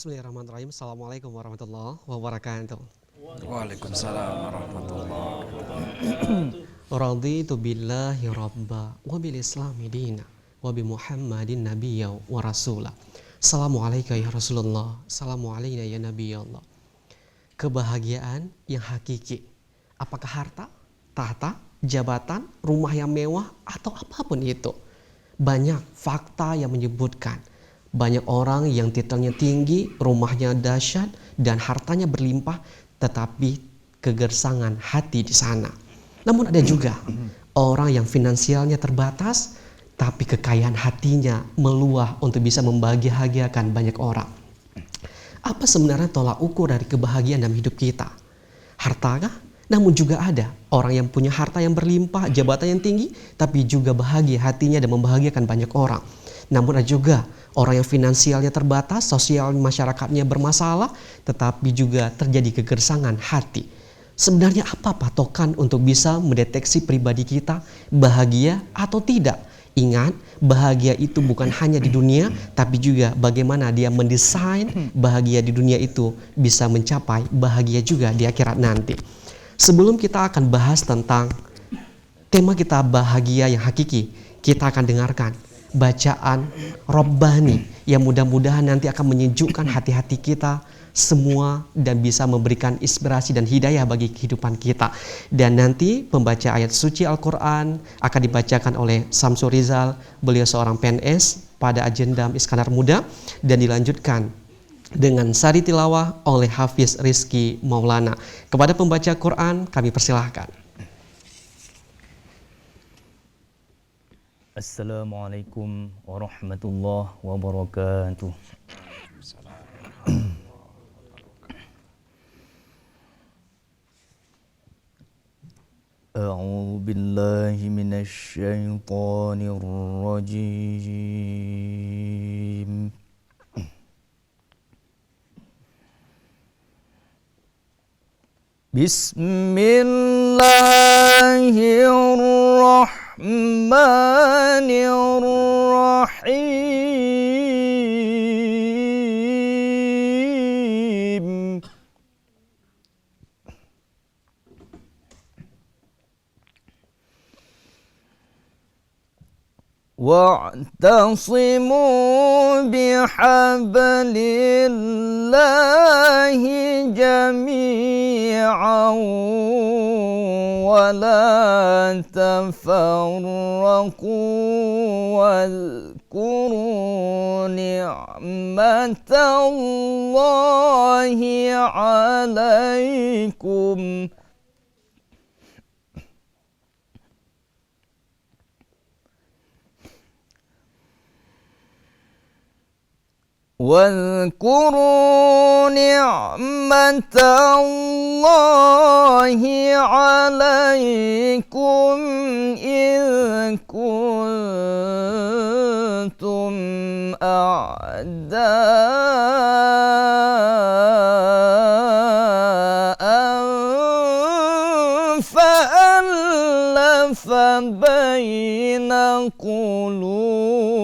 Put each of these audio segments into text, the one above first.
Bismillahirrahmanirrahim. Assalamualaikum warahmatullahi wabarakatuh. Waalaikumsalam warahmatullahi Raditu billahi rabba wa bil islami dina wa bi Muhammadin nabiyya wa rasula. Assalamualaikum ya Rasulullah. Assalamualaikum ya Nabi Allah. Kebahagiaan yang hakiki, apakah harta, tahta, jabatan, rumah yang mewah, atau apapun itu? Banyak fakta yang menyebutkan banyak orang yang titelnya tinggi, rumahnya dahsyat, dan hartanya berlimpah, tetapi kegersangan hati di sana. Namun ada juga orang yang finansialnya terbatas, tapi kekayaan hatinya meluah untuk bisa membahagiakan banyak orang. Apa sebenarnya tolak ukur dari kebahagiaan dalam hidup kita? Hartakah? Namun juga ada orang yang punya harta yang berlimpah, jabatan yang tinggi, tapi juga bahagia hatinya dan membahagiakan banyak orang. Namun ada juga orang yang finansialnya terbatas, sosial masyarakatnya bermasalah, tetapi juga terjadi kegersangan hati. Sebenarnya apa patokan untuk bisa mendeteksi pribadi kita bahagia atau tidak? Ingat, bahagia itu bukan hanya di dunia, tapi juga bagaimana dia mendesain bahagia di dunia itu bisa mencapai bahagia juga di akhirat nanti. Sebelum kita akan bahas tentang tema kita bahagia yang hakiki, kita akan dengarkan bacaan Rabbani yang mudah-mudahan nanti akan menyejukkan hati-hati kita semua dan bisa memberikan inspirasi dan hidayah bagi kehidupan kita. Dan nanti pembaca ayat suci Al-Quran akan dibacakan oleh Samsul Rizal, beliau seorang PNS pada Ajendam Iskandar Muda, dan dilanjutkan dengan sari tilawah oleh Hafiz Rizky Maulana. Kepada pembaca Quran kami persilahkan. Assalamualaikum warahmatullahi wabarakatuh. A'udzu billahi minasy syaithanir rajim. Bismillahirrahmanirrahim. Wa'tasimu bihablillahi jami'an wa la tafarraqu wadhkuru ni'matallahi 'alaikum واذكروا نعمة الله عليكم إذ كنتم أعداء فألف بين قلوبكم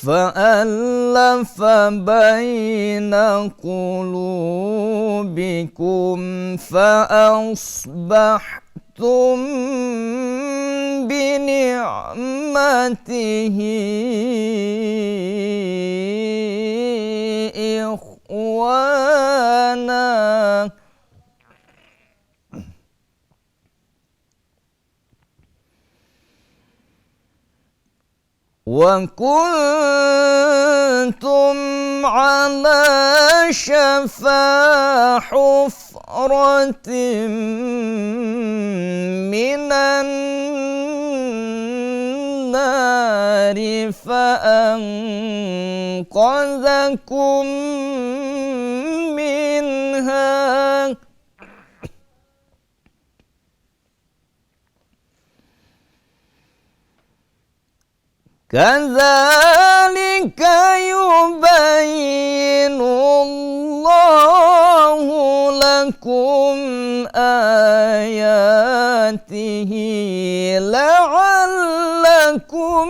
فألف بين قلوبكم فأصبحتم بنعمته إخوانا وكنتم على شفا حفرة من النار فأنقذكم منها كذلك يبين الله لكم آياته لعلكم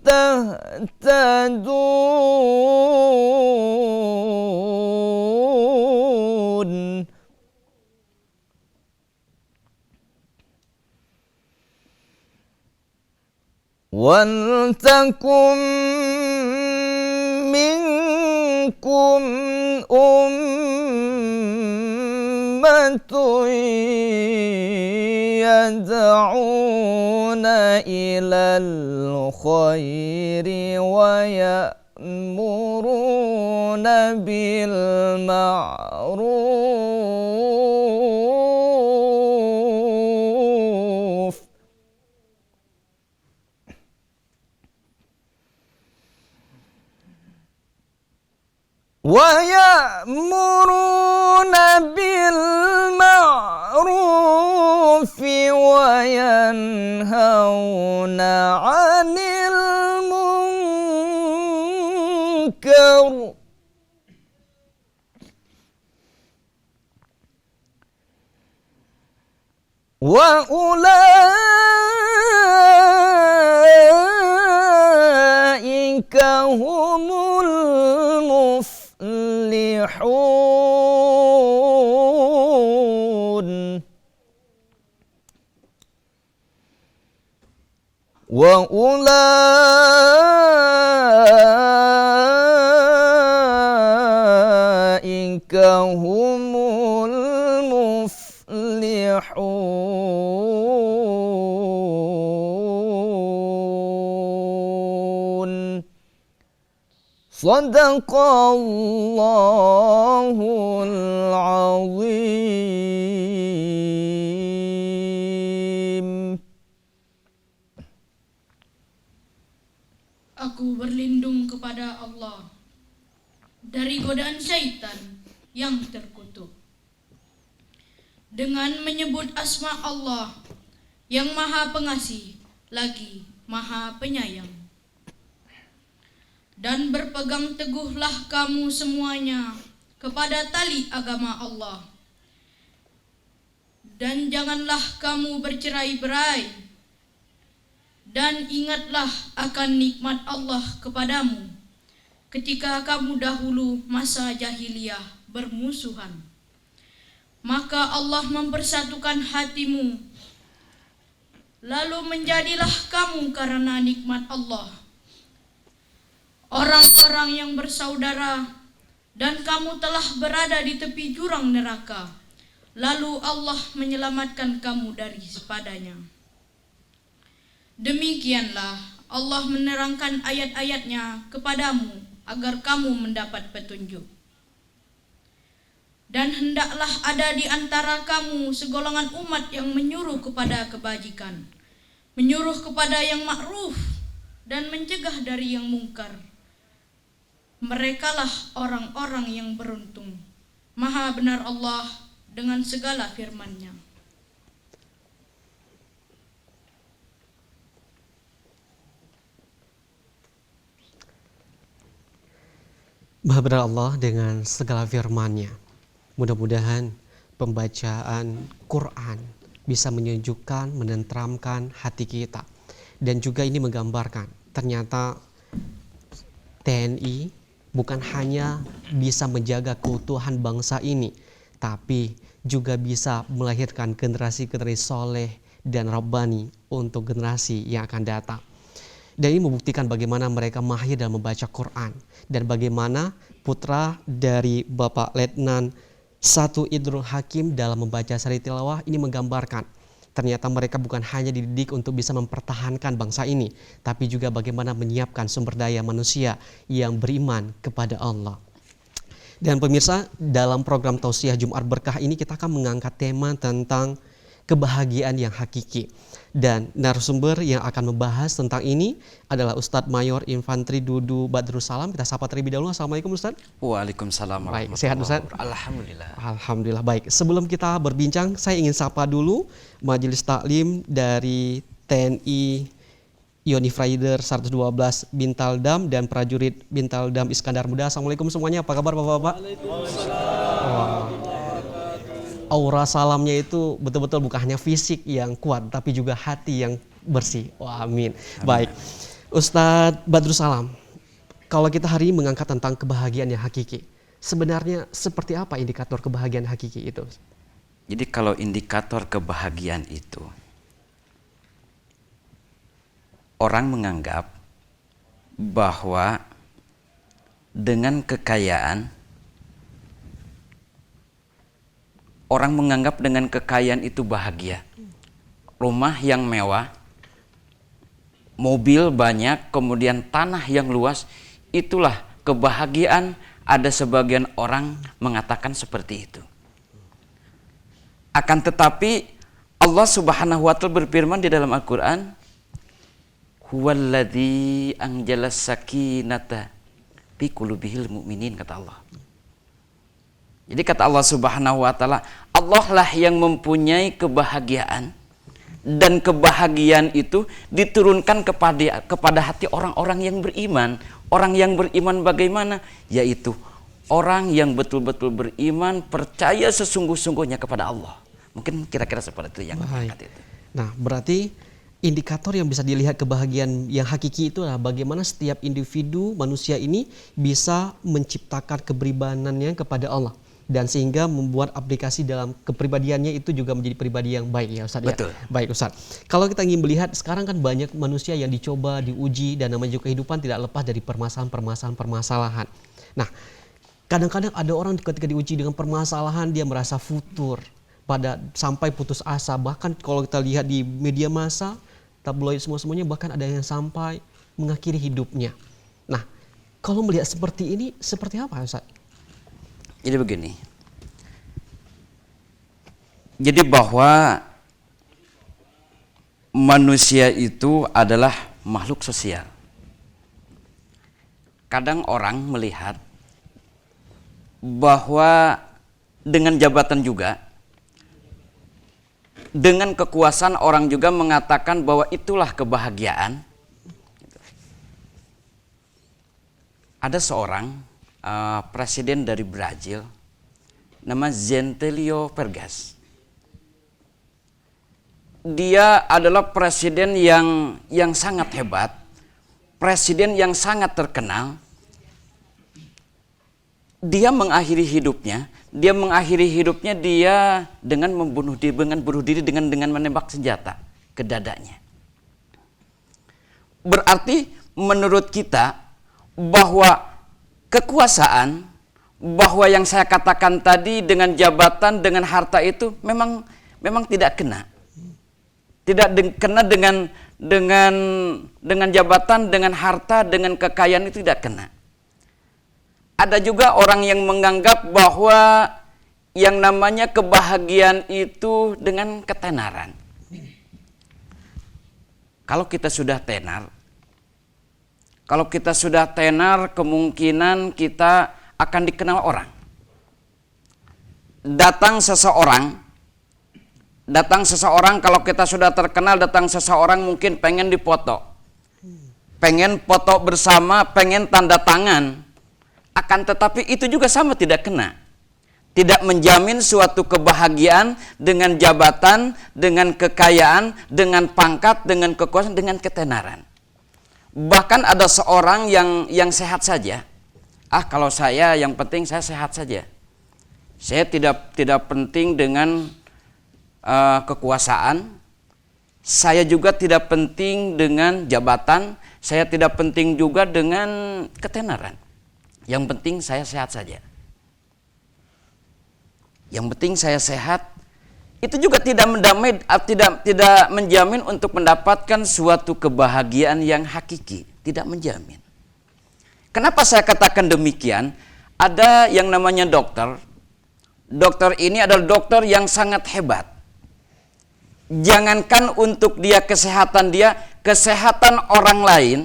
تهتدون ولتكن منكم أمة يدعون إلى الخير ويأمرون بالمعروف وينهون عن المنكر وأولئك هم المفلحون وأولئك هم المفلحون صدق الله العظيم. Aku berlindung kepada Allah dari godaan syaitan yang terkutuk. Dengan menyebut asma Allah yang maha pengasih lagi maha penyayang. Dan berpegang teguhlah kamu semuanya kepada tali agama Allah. Dan janganlah kamu bercerai-berai. Dan ingatlah akan nikmat Allah kepadamu ketika kamu dahulu masa jahiliyah bermusuhan. Maka Allah mempersatukan hatimu, lalu menjadilah kamu karena nikmat Allah orang-orang yang bersaudara, dan kamu telah berada di tepi jurang neraka, lalu Allah menyelamatkan kamu daripadanya. Demikianlah Allah menerangkan ayat-ayatnya kepadamu agar kamu mendapat petunjuk. Dan hendaklah ada di antara kamu segolongan umat yang menyuruh kepada kebajikan, menyuruh kepada yang ma'ruf, dan mencegah dari yang mungkar. Merekalah orang-orang yang beruntung. Maha benar Allah dengan segala firman-Nya. Maha benar Allah dengan segala firman-Nya. Mudah-mudahan pembacaan Quran bisa menyejukkan, menenteramkan hati kita. Dan juga ini menggambarkan ternyata TNI bukan hanya bisa menjaga keutuhan bangsa ini, tapi juga bisa melahirkan generasi-generasi soleh dan rabbani untuk generasi yang akan datang. Dan ini membuktikan bagaimana mereka mahir dalam membaca Quran, dan bagaimana putra dari Bapak Letnan Satu Idrul Hakim dalam membaca sari tilawah ini menggambarkan ternyata mereka bukan hanya dididik untuk bisa mempertahankan bangsa ini, tapi juga bagaimana menyiapkan sumber daya manusia yang beriman kepada Allah. Dan pemirsa, dalam program Tausiah Jumat Berkah ini kita akan mengangkat tema tentang kebahagiaan yang hakiki. Dan narasumber yang akan membahas tentang ini adalah Ustadz Mayor Infantri Dudu Badrussalam. Kita sapa terlebih dahulu. Assalamualaikum Ustadz. Waalaikumsalam. Baik, sehat Ustadz? Alhamdulillah. Alhamdulillah, baik. Sebelum kita berbincang, saya ingin sapa dulu Majelis Taklim dari TNI Yonif Rider 112 Bintaldam dan prajurit Bintaldam Iskandar Muda. Assalamualaikum semuanya, apa kabar Bapak-Bapak? Waalaikumsalam. aura salamnya itu betul-betul bukan hanya fisik yang kuat, tapi juga hati yang bersih. Wah, amin. Baik, Ustadz Badrus Salam, kalau kita hari ini mengangkat tentang kebahagiaan yang hakiki, sebenarnya seperti apa indikator kebahagiaan hakiki itu? Jadi kalau indikator kebahagiaan itu, orang menganggap bahwa dengan kekayaan, orang menganggap dengan kekayaan itu bahagia. Rumah yang mewah, mobil banyak, kemudian tanah yang luas, itulah kebahagiaan. Ada sebagian orang mengatakan seperti itu. Akan tetapi Allah Subhanahu wa taala berfirman di dalam Al-Qur'an, "Huwallazi anjalas sakinata fi qulubihil mu'minin," kata Allah. Jadi kata Allah Subhanahu wa taala, Allah lah yang mempunyai kebahagiaan, dan kebahagiaan itu diturunkan kepada hati orang-orang yang beriman. Orang yang beriman bagaimana? Yaitu orang yang betul-betul beriman, percaya sesungguh-sungguhnya kepada Allah. Mungkin kira-kira seperti itu yang Baik. itu. Nah, berarti indikator yang bisa dilihat kebahagiaan yang hakiki itu adalah bagaimana setiap individu manusia ini bisa menciptakan kepribadiannya kepada Allah, dan sehingga membuat aplikasi dalam kepribadiannya itu juga menjadi pribadi yang baik, ya Ustaz. Betul. Ya? Baik Ustaz. Kalau kita ingin melihat sekarang kan banyak manusia yang dicoba, diuji, dan namanya juga kehidupan tidak lepas dari permasalahan. Nah, kadang-kadang ada orang ketika diuji dengan permasalahan dia merasa futur, sampai putus asa. Bahkan kalau kita lihat di media massa, tabloid semuanya, bahkan ada yang sampai mengakhiri hidupnya. Nah, kalau melihat seperti ini, seperti apa Ustaz? Jadi begini. Jadi bahwa manusia itu adalah makhluk sosial. Kadang orang melihat bahwa dengan jabatan juga, dengan kekuasaan, orang juga mengatakan bahwa itulah kebahagiaan. Ada seorang presiden dari Brazil, nama Zentelio Vargas. Dia adalah presiden yang sangat hebat, presiden yang sangat terkenal. Dia mengakhiri hidupnya dengan bunuh diri dengan menembak senjata ke dadanya. Berarti menurut kita bahwa kekuasaan, bahwa yang saya katakan tadi dengan jabatan, dengan harta itu memang tidak kena. Tidak kena dengan jabatan, dengan harta, dengan kekayaan itu tidak kena. Ada juga orang yang menganggap bahwa yang namanya kebahagiaan itu dengan ketenaran. Kalau kita sudah tenar, kemungkinan kita akan dikenal orang. Datang seseorang, kalau kita sudah terkenal, datang seseorang mungkin pengen dipoto. Pengen foto bersama, pengen tanda tangan. Akan tetapi itu juga sama, tidak kena. Tidak menjamin suatu kebahagiaan dengan jabatan, dengan kekayaan, dengan pangkat, dengan kekuasaan, dengan ketenaran. Bahkan ada seorang yang sehat saja. Kalau saya yang penting saya sehat saja. Saya tidak penting dengan kekuasaan. Saya juga tidak penting dengan jabatan. Saya tidak penting juga dengan ketenaran. Yang penting saya sehat saja. Yang penting saya sehat. Itu juga tidak menjamin untuk mendapatkan suatu kebahagiaan yang hakiki. Tidak menjamin. Kenapa saya katakan demikian? Ada yang namanya dokter. Dokter ini adalah dokter yang sangat hebat. Jangankan untuk kesehatan orang lain.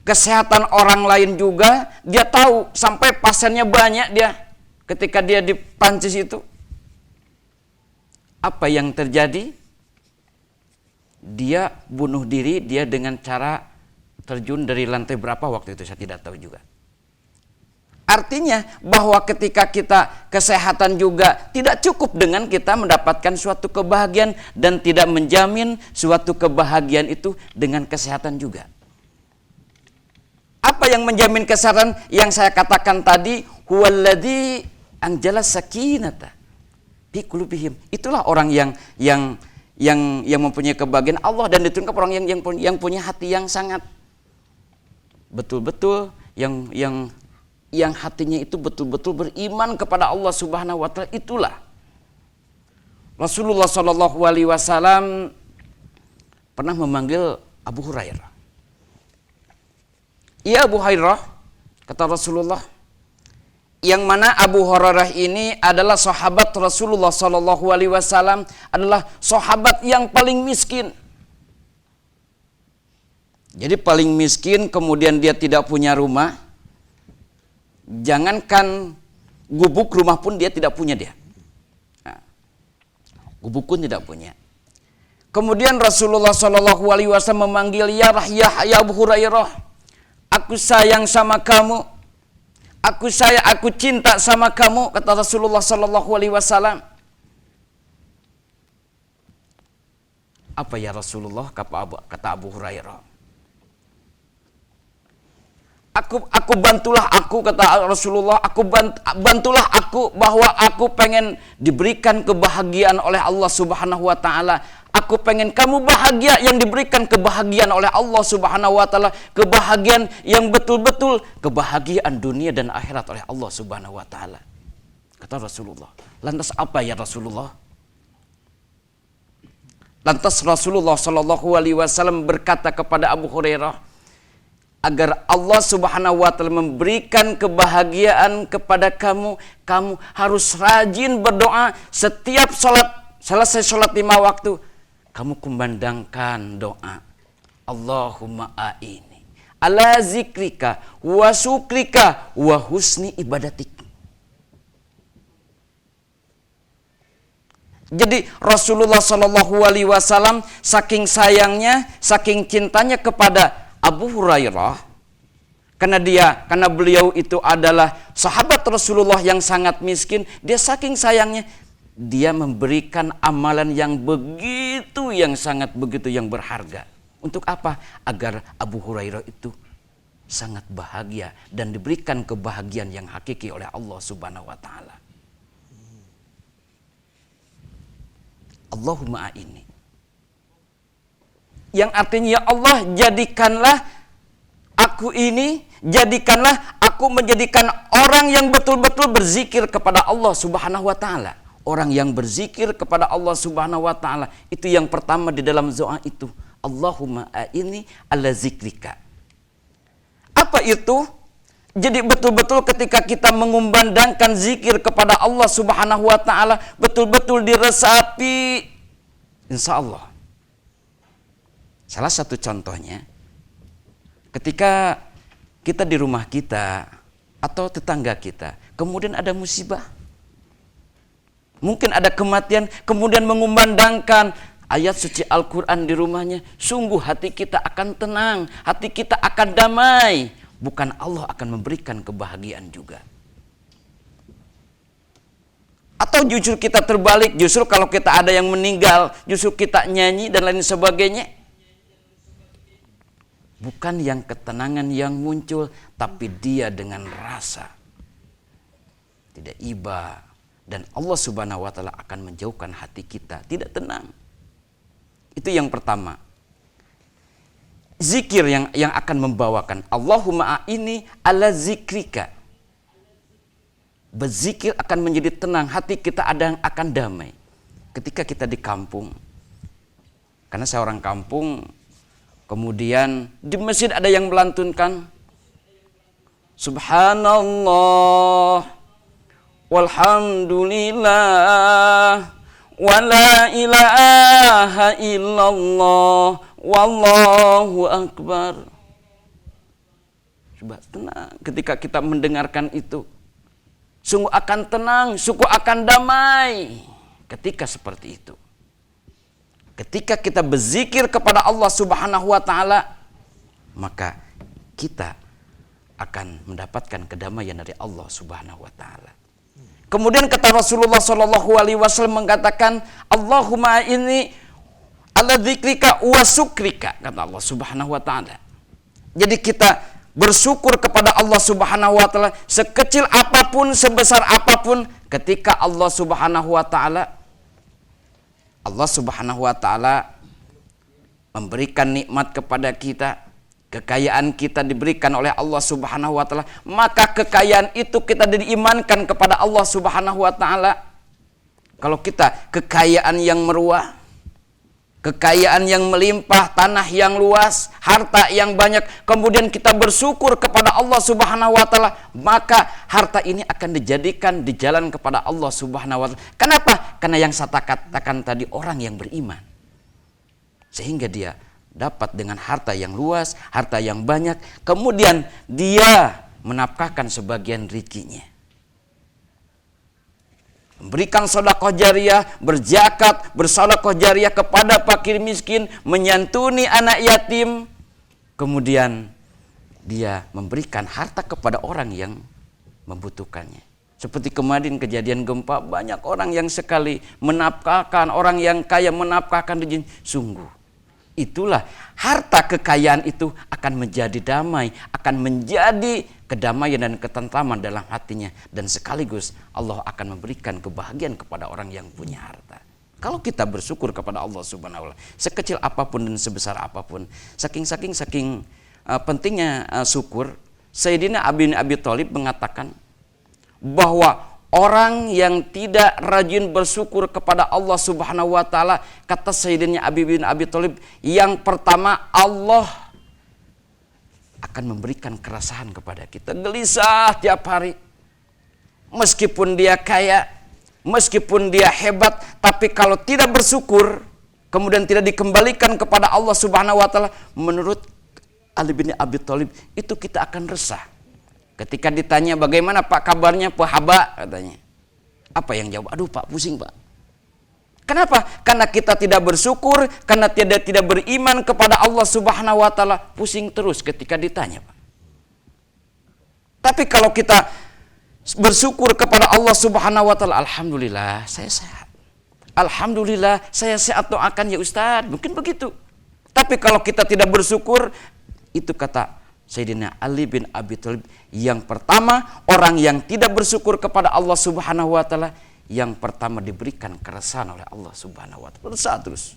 Kesehatan orang lain juga dia tahu, sampai pasiennya banyak dia. Ketika dia di Prancis itu, apa yang terjadi? Dia bunuh diri, dia dengan cara terjun dari lantai berapa waktu itu saya tidak tahu juga. Artinya bahwa ketika kita kesehatan juga tidak cukup dengan kita mendapatkan suatu kebahagiaan dan tidak menjamin suatu kebahagiaan itu dengan kesehatan juga. Apa yang menjamin kesehatan? Yang saya katakan tadi, huwallazi anjala sakinata fi qulubihim. Itulah orang yang mempunyai kebahagiaan Allah, dan diturunkan orang yang punya hati yang sangat betul-betul yang hatinya itu betul-betul beriman kepada Allah Subhanahu wa taala. Itulah Rasulullah Shallallahu alaihi wasallam pernah memanggil Abu Hurairah. "Ya Abu Hurairah," kata Rasulullah, yang mana Abu Hurairah ini adalah sahabat Rasulullah Shallallahu alaihi wasallam, adalah sahabat yang paling miskin. Jadi paling miskin, kemudian dia tidak punya rumah. Jangankan gubuk, rumah pun dia tidak punya dia. Nah, gubuk pun tidak punya. Kemudian Rasulullah Shallallahu alaihi wasallam memanggil, ya Abu Hurairah, aku sayang sama kamu. Aku cinta sama kamu, kata Rasulullah Shallallahu alaihi wasallam. Apa ya Rasulullah, kata Abu Hurairah. Aku bantulah aku, kata Rasulullah, bantulah aku, bahwa aku pengen diberikan kebahagiaan oleh Allah Subhanahu wa taala. Aku pengen kamu bahagia, yang diberikan kebahagiaan oleh Allah Subhanahu wa taala, kebahagiaan yang betul-betul kebahagiaan dunia dan akhirat oleh Allah Subhanahu wa taala. Kata Rasulullah. Lantas apa ya Rasulullah? Lantas Rasulullah Shallallahu alaihi wasallam berkata kepada Abu Hurairah, agar Allah Subhanahu wa taala memberikan kebahagiaan kepada kamu, kamu harus rajin berdoa setiap selesai sholat 5 waktu. Kamu kumandangkan doa, Allahumma a'ini ala zikrika wa syukrika wa husni ibadatik. Jadi Rasulullah Shallallahu alaihi wasallam saking sayangnya, saking cintanya kepada Abu Hurairah, karena beliau itu adalah sahabat Rasulullah yang sangat miskin, dia saking sayangnya dia memberikan amalan yang begitu yang berharga. Untuk apa? Agar Abu Hurairah itu sangat bahagia dan diberikan kebahagiaan yang hakiki oleh Allah Subhanahu wa taala. Allahumma a'inni, yang artinya, ya Allah, jadikanlah aku menjadikan orang yang betul-betul berzikir kepada Allah Subhanahu wa taala. Orang yang berzikir kepada Allah Subhanahu wa taala, itu yang pertama di dalam doa itu, Allahumma a'inni ala zikrika. Apa itu? Jadi betul-betul ketika kita mengumandangkan zikir kepada Allah Subhanahu wa taala, betul-betul diresapi, insya Allah. Salah satu contohnya, ketika kita di rumah kita atau tetangga kita, kemudian ada musibah, mungkin ada kematian, kemudian mengumandangkan ayat suci Al-Quran di rumahnya, sungguh hati kita akan tenang, hati kita akan damai. Bukan Allah akan memberikan kebahagiaan juga. Atau justru kita terbalik, justru kalau kita ada yang meninggal, justru kita nyanyi dan lain sebagainya. Bukan yang ketenangan yang muncul, tapi dia dengan rasa tidak iba, dan Allah Subhanahu wa taala akan menjauhkan hati kita tidak tenang. Itu yang pertama. Zikir yang akan membawakan Allahumma a'inni ala zikrika. Berzikir akan menjadi tenang, hati kita akan damai. Ketika kita di kampung, karena saya orang kampung, kemudian di masjid ada yang melantunkan Subhanallah walhamdulillah wala ilaha illallah wallahu akbar. Coba tenang ketika kita mendengarkan itu. Sungguh akan tenang, sungguh akan damai ketika seperti itu. Ketika kita berzikir kepada Allah Subhanahu wa taala, maka kita akan mendapatkan kedamaian dari Allah Subhanahu wa taala. Kemudian kata Rasulullah Shallallahu alaihi wasallam mengatakan, Allahumma inni ala dzikrika wa syukrika, kata Allah Subhanahu wa taala. Jadi kita bersyukur kepada Allah Subhanahu wa taala sekecil apapun, sebesar apapun, ketika Allah Subhanahu wa taala memberikan nikmat kepada kita, kekayaan kita diberikan oleh Allah Subhanahu wa taala, maka kekayaan itu kita diimankan kepada Allah Subhanahu wa taala. Kalau kita kekayaan yang meruah, kekayaan yang melimpah, tanah yang luas, harta yang banyak, kemudian kita bersyukur kepada Allah Subhanahu wa taala, maka harta ini akan dijadikan di jalan kepada Allah Subhanahu wa taala. Kenapa? Karena yang saya katakan tadi, orang yang beriman. Sehingga dia dapat dengan harta yang luas, harta yang banyak, kemudian dia menafkahkan sebagian rezekinya. Memberikan sedekah jariyah, berzakat, bersedekah jariyah kepada fakir miskin, menyantuni anak yatim. Kemudian dia memberikan harta kepada orang yang membutuhkannya. Seperti kemarin kejadian gempa, banyak orang yang sekali menafkahkan, orang yang kaya menafkahkan rezeki. Sungguh itulah harta kekayaan itu akan menjadi damai, akan menjadi kedamaian dan ketentraman dalam hatinya, dan sekaligus Allah akan memberikan kebahagiaan kepada orang yang punya harta. Kalau kita bersyukur kepada Allah Subhanahu wa taala, sekecil apapun dan sebesar apapun, saking pentingnya syukur, Sayyidina Ali bin Abi Thalib mengatakan bahwa orang yang tidak rajin bersyukur kepada Allah Subhanahu wa taala, kata Sayyidina Ali bin Abi Thalib, yang pertama Allah akan memberikan keresahan kepada kita, gelisah tiap hari. Meskipun dia kaya, meskipun dia hebat, tapi kalau tidak bersyukur, kemudian tidak dikembalikan kepada Allah Subhanahu wa taala, menurut Ali bin Abi Thalib itu kita akan resah. Ketika ditanya bagaimana Pak kabarnya, Pak Haba, katanya. Apa yang jawab? Aduh Pak, pusing Pak. Kenapa? Karena kita tidak bersyukur, karena tidak beriman kepada Allah Subhanahu wa taala, pusing terus ketika ditanya, Pak. Tapi kalau kita bersyukur kepada Allah Subhanahu wa taala, alhamdulillah saya sehat. Alhamdulillah saya sehat, doakan ya Ustadz, mungkin begitu. Tapi kalau kita tidak bersyukur, itu kata Sayyidina Ali bin Abi Thalib, yang pertama orang yang tidak bersyukur kepada Allah Subhanahu wa taala, yang pertama diberikan keresahan oleh Allah Subhanahu wa taala, resah terus.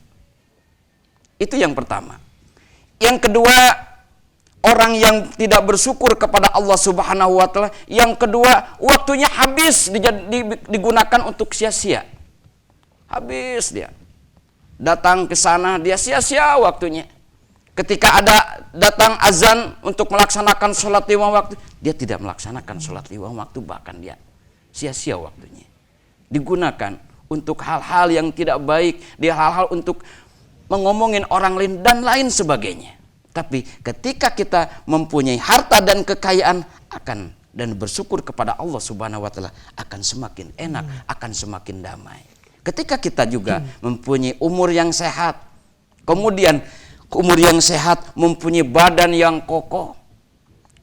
Itu yang pertama. Yang kedua, orang yang tidak bersyukur kepada Allah Subhanahu wa taala, yang kedua waktunya habis digunakan untuk sia-sia. Habis dia. Datang ke sana dia sia-sia waktunya. Ketika ada datang azan untuk melaksanakan sholat 5 waktu, dia tidak melaksanakan sholat 5 waktu, bahkan dia sia-sia waktunya. Digunakan untuk hal-hal yang tidak baik, dia hal-hal untuk mengomongin orang lain dan lain sebagainya. Tapi ketika kita mempunyai harta dan kekayaan, akan dan bersyukur kepada Allah Subhanahu wa taala, akan semakin enak, akan semakin damai. Ketika kita juga mempunyai umur yang sehat, kemudian umur yang sehat, mempunyai badan yang kokoh,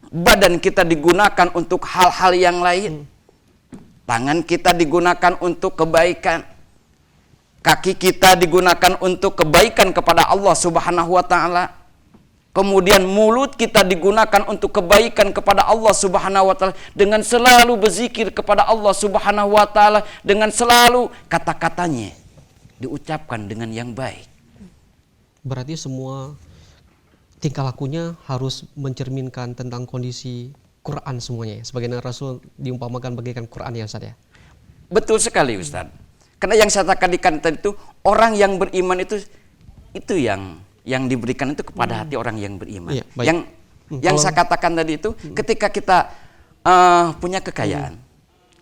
badan kita digunakan untuk hal-hal yang lain, tangan kita digunakan untuk kebaikan, kaki kita digunakan untuk kebaikan kepada Allah Subhanahu wa taala, kemudian mulut kita digunakan untuk kebaikan kepada Allah Subhanahu wa taala, dengan selalu berzikir kepada Allah Subhanahu wa taala, dengan selalu kata-katanya diucapkan dengan yang baik. Berarti semua tingkah lakunya harus mencerminkan tentang kondisi Quran semuanya ya. Sebagaimana Rasul diumpamakan bagaikan Quran ya Ustaz ya. Betul sekali Ustaz. Karena yang saya katakan tadi itu, orang yang beriman itu yang diberikan itu kepada hati orang yang beriman. Iya, baik. Yang saya katakan tadi itu, ketika kita punya kekayaan,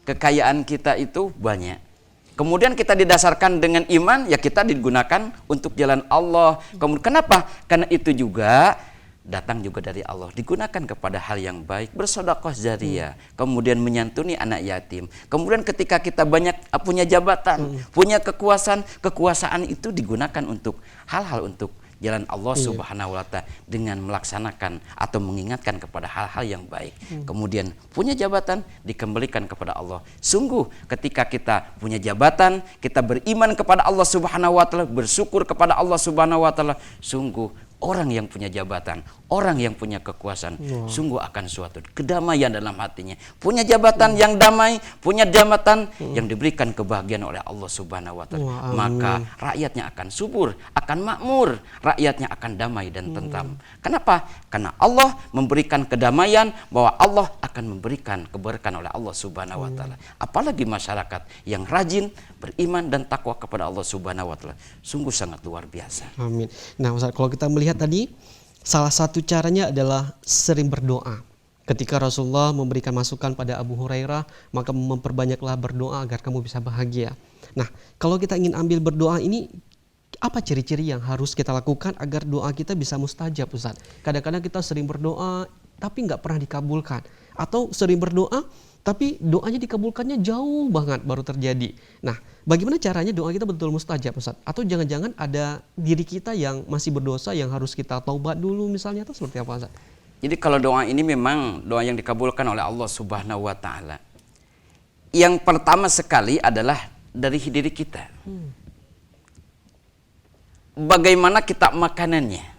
kekayaan kita itu banyak. Kemudian kita didasarkan dengan iman, ya kita digunakan untuk jalan Allah. Kemudian kenapa? Karena itu juga datang juga dari Allah. Digunakan kepada hal yang baik, bersedekah jariyah, kemudian menyantuni anak yatim. Kemudian ketika kita banyak punya jabatan, punya kekuasaan itu digunakan untuk hal-hal untuk jalan Allah Subhanahu wa taala dengan melaksanakan atau mengingatkan kepada hal-hal yang baik. Kemudian punya jabatan dikembalikan kepada Allah. Sungguh ketika kita punya jabatan, kita beriman kepada Allah Subhanahu wa taala, bersyukur kepada Allah Subhanahu wa taala, sungguh orang yang punya jabatan, orang yang punya kekuasaan, sungguh akan suatu kedamaian dalam hatinya. Punya jabatan yang damai, punya jabatan yang diberikan kebahagiaan oleh Allah Subhanahu wa taala. Maka rakyatnya akan subur, akan makmur, rakyatnya akan damai dan tentram. Kenapa? Karena Allah memberikan kedamaian, bahwa Allah akan memberikan keberkahan oleh Allah Subhanahu wa taala. Apalagi masyarakat yang rajin, beriman dan takwa kepada Allah Subhanahu wa taala, sungguh sangat luar biasa. Amin. Nah Ustaz, kalau kita melihat tadi, salah satu caranya adalah sering berdoa. Ketika Rasulullah memberikan masukan pada Abu Hurairah, maka memperbanyaklah berdoa agar kamu bisa bahagia. Nah, kalau kita ingin ambil berdoa ini, apa ciri-ciri yang harus kita lakukan agar doa kita bisa mustajab, Ustaz? Kadang-kadang kita sering berdoa tapi nggak pernah dikabulkan, atau sering berdoa tapi doanya dikabulkannya jauh banget baru terjadi. Nah, bagaimana caranya doa kita betul mustajab, Ustaz? Atau jangan-jangan ada diri kita yang masih berdosa yang harus kita taubat dulu misalnya, atau seperti apa, Ustaz? Jadi kalau doa ini memang doa yang dikabulkan oleh Allah Subhanahu wa taala. Yang pertama sekali adalah dari diri kita. Bagaimana kita makanannya?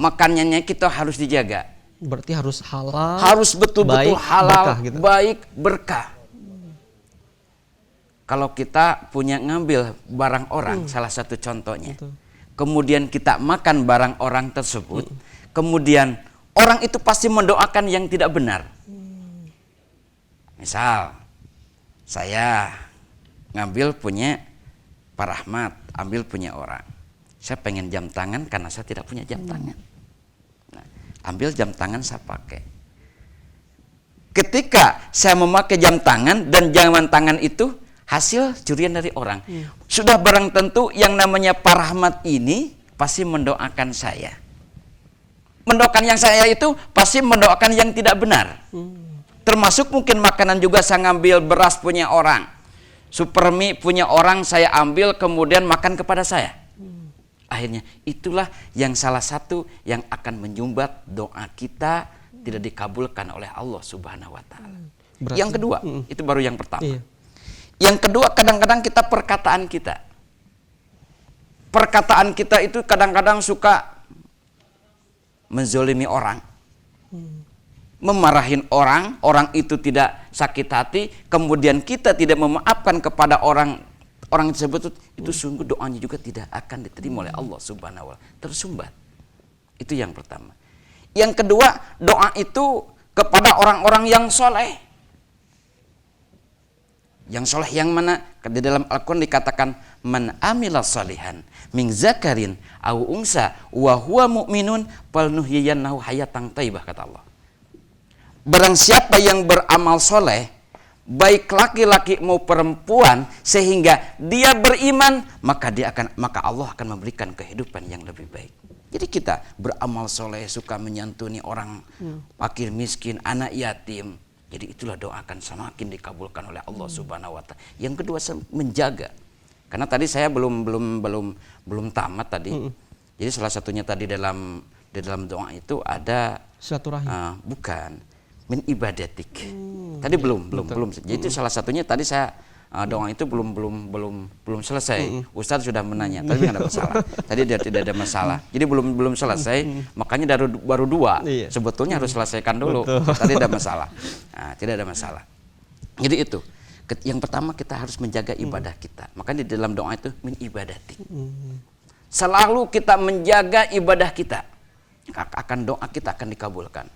Makanannya kita harus dijaga. Berarti harus halal, harus betul-betul halal, berkah gitu. baik, berkah. Kalau kita punya ngambil barang orang, salah satu contohnya, kemudian kita makan barang orang tersebut, kemudian orang itu pasti mendoakan yang tidak benar. Misal, saya ngambil punya Pak Rahmat, ambil punya orang. Saya pengen jam tangan karena saya tidak punya jam tangan. Ambil jam tangan saya pakai. Ketika saya memakai jam tangan dan jam tangan itu hasil curian dari orang, sudah barang tentu yang namanya Pak Rahmat ini pasti mendoakan saya. Mendoakan yang saya itu pasti mendoakan yang tidak benar. Termasuk mungkin makanan juga saya ngambil beras punya orang, supermi punya orang saya ambil kemudian makan kepada saya. Akhirnya itulah yang salah satu yang akan menyumbat doa kita tidak dikabulkan oleh Allah Subhanahu wa taala. Yang kedua, itu baru yang pertama. Iya. Yang kedua, kadang-kadang kita perkataan kita. Perkataan kita itu kadang-kadang suka menzolimi orang. Memarahin orang, orang itu tidak sakit hati, kemudian kita tidak memaafkan kepada orang tersebut, itu sungguh doanya juga tidak akan diterima oleh Allah Subhanahu wa taala, tersumbat. Itu yang pertama. Yang kedua, doa itu kepada orang-orang yang soleh. Yang soleh yang mana? Di dalam Al-Quran dikatakan man amila salihan min zakarin au unsa wa huwa mu'minun falnuhyiyannahu hayatan thayyibah, kata Allah. Barang siapa yang beramal soleh, baik laki-laki mau perempuan, sehingga dia beriman, maka Allah akan memberikan kehidupan yang lebih baik. Jadi kita beramal soleh, suka menyantuni orang fakir miskin, anak yatim. Jadi itulah doa akan semakin dikabulkan oleh Allah Subhanahu wa taala. Yang kedua, menjaga. Karena tadi saya belum tamat tadi. Jadi salah satunya tadi di dalam doa itu ada silaturahim. Bukan. Min ibadatik. Tadi belum. Jadi salah satunya tadi saya doa itu belum selesai. Ustadz sudah menanya, tapi nggak ada masalah. Tadi tidak ada masalah. Jadi belum selesai, makanya baru dua. Iya. Sebetulnya harus selesaikan dulu. Tadi ada masalah. Nah, tidak ada masalah. Jadi itu. Yang pertama kita harus menjaga ibadah kita. Makanya di dalam doa itu min ibadatik. Selalu kita menjaga ibadah kita. Doa kita akan dikabulkan.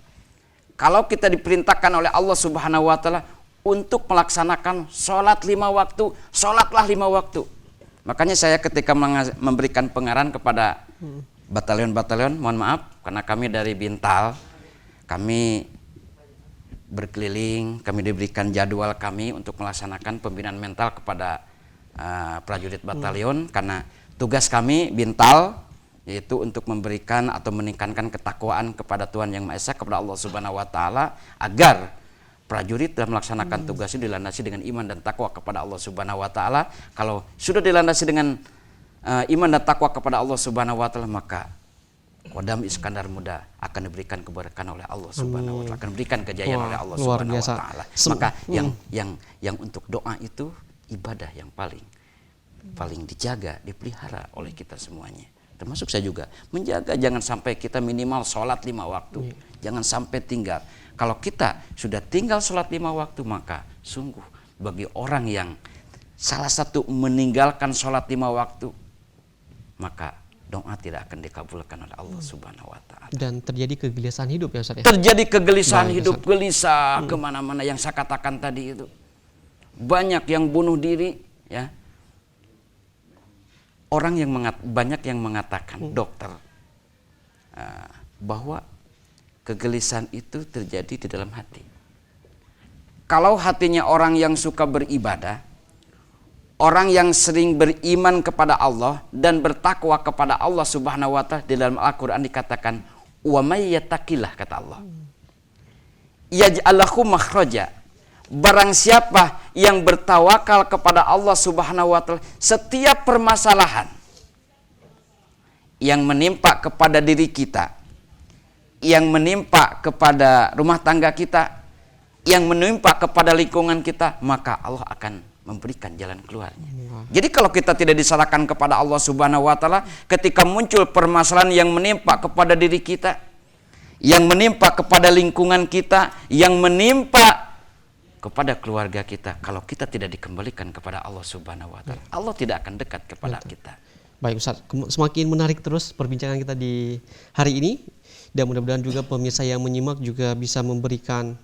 Kalau kita diperintahkan oleh Allah Subhanahu wa taala untuk melaksanakan sholat 5 waktu, sholatlah 5 waktu. Makanya saya ketika memberikan pengarahan kepada batalion-batalion, mohon maaf karena kami dari Bintal, kami berkeliling, kami diberikan jadwal kami untuk melaksanakan pembinaan mental kepada prajurit batalion, karena tugas kami Bintal yaitu untuk memberikan atau meningkatkan ketakwaan kepada Tuhan Yang Maha Esa, kepada Allah Subhanahu wa taala, agar prajurit dalam melaksanakan tugas itu dilandasi dengan iman dan takwa kepada Allah Subhanahu wa taala. Kalau sudah dilandasi dengan iman dan takwa kepada Allah Subhanahu wa taala, maka Kodam Iskandar Muda akan diberikan keberkahan oleh Allah Subhanahu wa taala, akan diberikan kejayaan oleh Allah luar Subhanahu wa biasa. taala. Maka yang untuk doa itu ibadah yang paling dijaga, dipelihara oleh kita semuanya. Termasuk saya juga menjaga jangan sampai kita minimal sholat 5 waktu. Jangan sampai tinggal. Kalau kita sudah tinggal sholat 5 waktu, maka sungguh bagi orang yang salah satu meninggalkan sholat 5 waktu, maka doa tidak akan dikabulkan oleh Allah Subhanahu wa taala. Dan terjadi kegelisahan hidup ya Ustaz ya. Terjadi kegelisahan Baik, hidup, Ustaz. gelisah kemana-mana yang saya katakan tadi itu. Banyak yang bunuh diri, ya. Banyak yang mengatakan dokter bahwa kegelisahan itu terjadi di dalam hati. Kalau hatinya orang yang suka beribadah, orang yang sering beriman kepada Allah dan bertakwa kepada Allah Subhanahu wa taala, di dalam Al-Qur'an dikatakan wa may yattaqillah, kata Allah, yaj'al lahu makhraja. Barang siapa yang bertawakal kepada Allah Subhanahu wa taala, setiap permasalahan yang menimpa kepada diri kita, yang menimpa kepada rumah tangga kita, yang menimpa kepada lingkungan kita, maka Allah akan memberikan jalan keluarnya. Jadi kalau kita tidak diserahkan kepada Allah Subhanahu wa taala, ketika muncul permasalahan yang menimpa kepada diri kita, yang menimpa kepada lingkungan kita, yang menimpa kepada keluarga kita, kalau kita tidak dikembalikan kepada Allah Subhanahu wa taala, Allah tidak akan dekat kepada kita. Baik Ustaz, semakin menarik terus perbincangan kita di hari ini, dan mudah-mudahan juga pemirsa yang menyimak juga bisa memberikan